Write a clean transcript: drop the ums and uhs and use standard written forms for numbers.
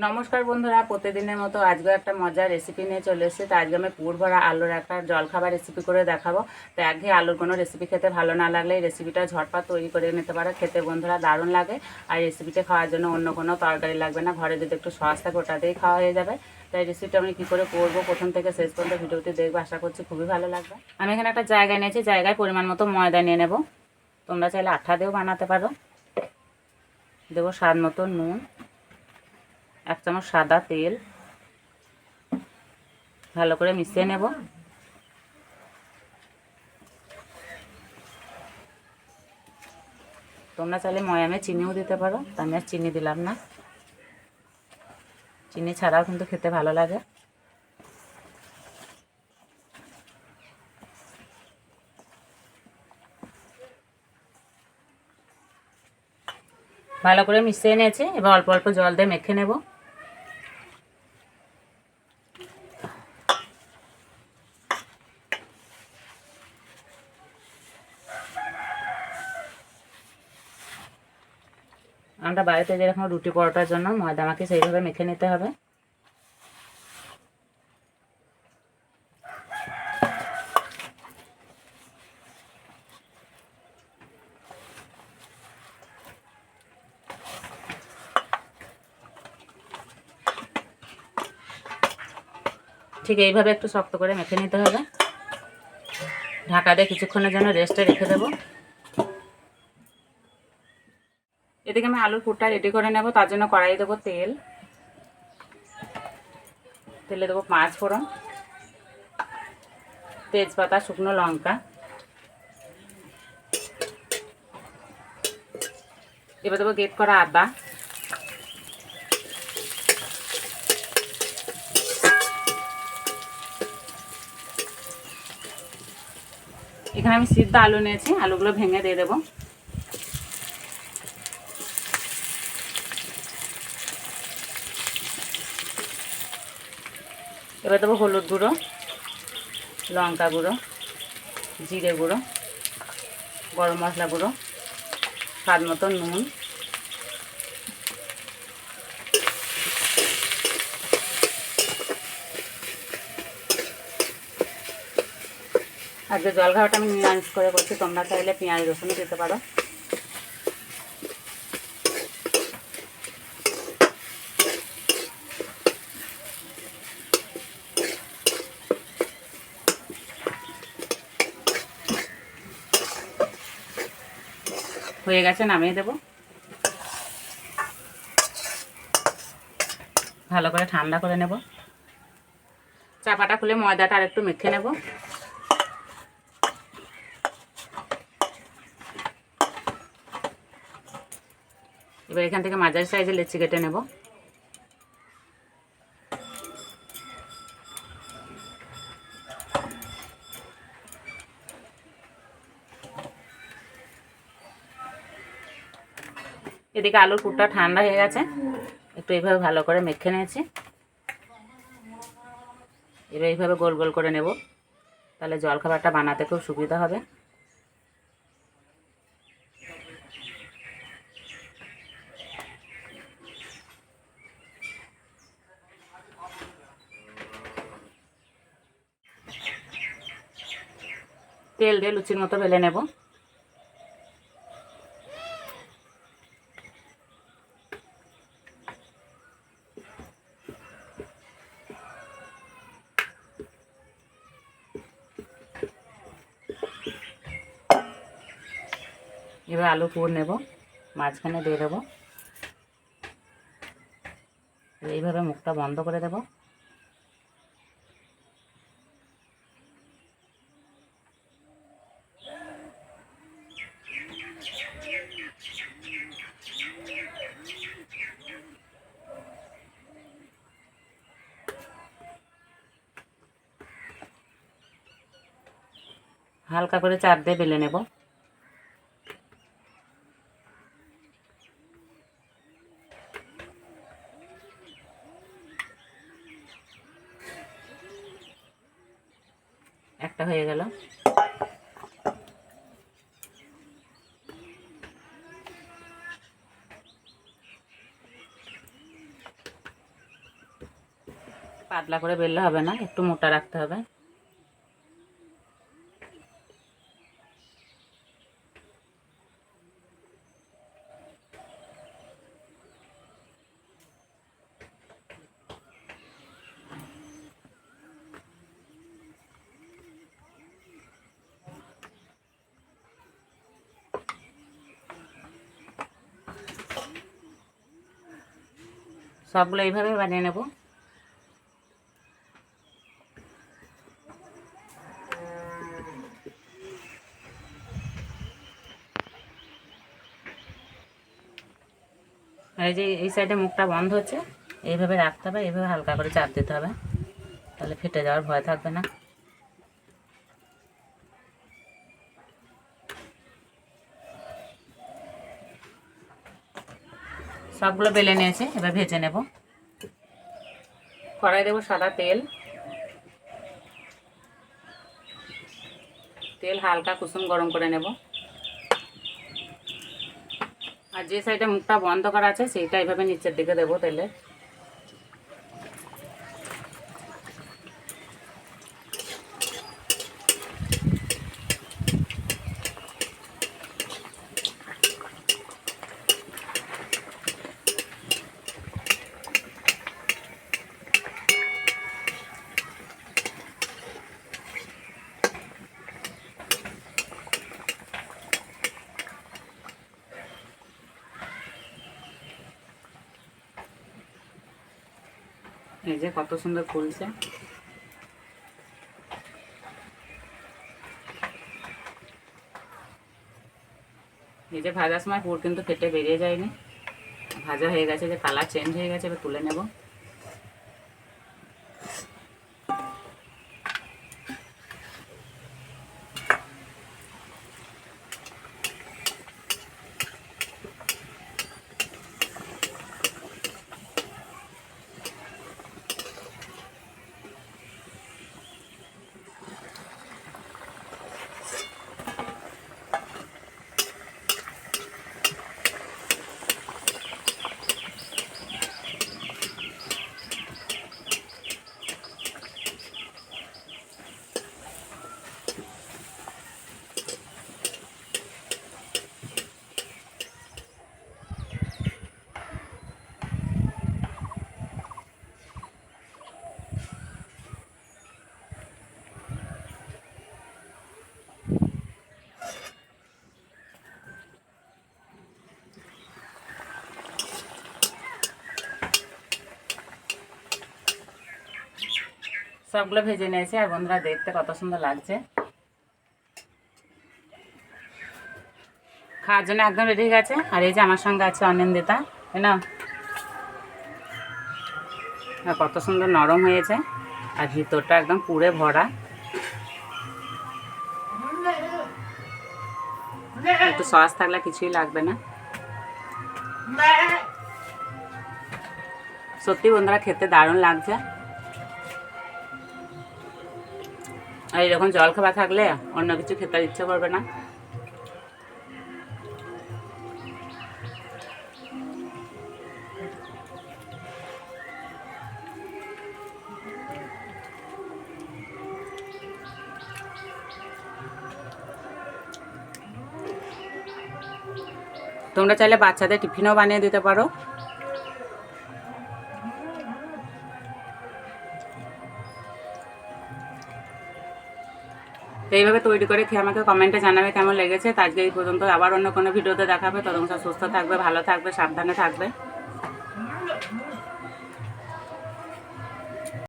নমস্কার বন্ধুরা, প্রতিদিনের মতো আজকে একটা মজার রেসিপি নিয়ে চলে এসেছি। তো আজকে আমি পুর ভরা আলুর একটা জলখাবার রেসিপি করে দেখাবো। তো একঘেয়ে আলুর কোনো রেসিপি খেতে ভালো না লাগলে এই রেসিপিটা ঝটপট তৈরি করে নিতে পারো। খেতে বন্ধুরা দারুণ লাগে। আর রেসিপিটা খাওয়ার জন্য অন্য কোনো তরকারি লাগবে না, ঘরে যদি একটু সস থাকে ওটাতেই খাওয়া হয়ে যাবে। তাই রেসিপিটা আমি কী করে করবো প্রথম থেকে শেষ পর্যন্ত ভিডিওটি দেখবো, আশা করছি খুবই ভালো লাগবে। আমি এখানে একটা জায়গায় নিয়েছি, জায়গায় পরিমাণ মতো ময়দা নিয়ে নেব। তোমরা চাইলে আঠা দিয়েও বানাতে পারো। দেবো স্বাদ মতো নুন, 1 চামচ সাদা তেল, ভালো করে মিশিয়ে নেব। তোমরা চাইলে ময়ামে চিনিও দিতে পারো, তা আমি আর চিনি দিলাম না। চিনি ছাড়াও কিন্তু খেতে ভালো লাগে। ভালো করে মিশিয়ে নিয়েছি, এবার অল্প অল্প জল দিয়ে মেখে নেব। আমরা বাড়িতে যেরকম রুটি পরোটার জন্য ময়দা মাখি সেইভাবে মেখে নিতে হবে। ঠিক এইভাবে একটু শক্ত করে মেখে নিতে হবে। ঢাকা দিয়ে কিছুক্ষণের জন্য রেস্টে রেখে দেবো। এদিকে আমি আলুর পুরটা রেডি করে নেব। তার জন্য কড়াই দেবো তেল, তেলে দেবো 5 ফোড়ন, তেজপাতা, শুকনো লঙ্কা। এবার দেবো গ্রেট করা আদা, এখানে আমি সিদ্ধ আলু নিয়েছি, আলুগুলো ভেঙে দিয়ে দেবো। এবার দেবো হলুদ গুঁড়ো, লঙ্কা গুঁড়ো, জিরে গুঁড়ো, গরম মশলা গুঁড়ো, স্বাদ মতো নুন, আজকে জলখাবারটা আমি নিরামিষ করে করছি, তোমরা চাইলে পেঁয়াজ রসুনও দিতে পারো। হয়ে গেছে, নামিয়ে দেব। ভালো করে ঠান্ডা করে নেব। চাপাটা খুলে ময়দাটা আর একটু মেখে নেব। এবার এখান থেকে মাঝারি সাইজে লেচি কেটে নেব। এদিকে আলুর পুরটা ঠান্ডা হয়ে গেছে, একটু এইভাবে ভালো করে মেখে নিয়েছি। এবার এইভাবে গোল গোল করে নেব, তাহলে জলখাবারটা বানাতে খুব সুবিধা হবে। তেল দিয়ে লুচির মতো বেলে নেব। এবার আলু পুর নেব, মাঝখানে দিয়ে দেবো। এইভাবে মুখটা বন্ধ করে দেব। হালকা করে চাপ দিয়ে বেলে নেব। একটা হয়ে গেল। পাতলা করে বেললে হবে না, একটু মোটা রাখতে হবে। সবগুলো এইভাবে বানিয়ে নেব। আর এই যে এই সাইডে মুখটা বন্ধ হচ্ছে, এইভাবে রাখতে হবে, এইভাবে হালকা করে চাপ দিতে হবে, তাহলে ফেটে যাওয়ার ভয় থাকবে না। সবগুলো বেলে নিয়েছি, এবার ভেজে নেব। কড়াই দেবো সাদা তেল, তেল হালকা কুসুম গরম করে নেব। আর যে সাইডে মুখটা বন্ধ করা আছে সেইটা এইভাবে নিচের দিকে দেবো তেলে। এই যে কত সুন্দর ফুলছে। এই যে ভাজার সময় পুর কিন্তু ফেটে বেরিয়ে যায়নি, ভাজা হয়ে গেছে, যে কালার চেঞ্জ হয়ে গেছে, এবার তুলে নেব। সবগুলো ভেজে নিয়েছি, আর বন্ধুরা দেখতে কত সুন্দর লাগছে। খাওয়ার জন্য একদম রেডি হয়ে গেছে। আর এই যে আমার সঙ্গে আছে অনিন্দিতা, না কত সুন্দর নরম হয়েছে, আর ভিতরটা একদম পুরে ভরা। একটু সস থাকলে কিছুই লাগবে না। সত্যি বন্ধুরা খেতে দারুণ লাগছে। আর এরকম জল খাবার থাকলে অন্য কিছু খেতে ইচ্ছে করবে না। তোমরা চাইলে বাচ্চাদের টিফিনও বানিয়ে দিতে পারো। তো এইভাবে তৈরি করে খেয়ে আমাকে কমেন্টে জানাবে কেমন লেগেছে। তো আজকে এই পর্যন্ত, আবার অন্য কোনো ভিডিওতে দেখাবে। ততক্ষণ সুস্থ থাকবে, ভালো থাকবে, সাবধানে থাকবে।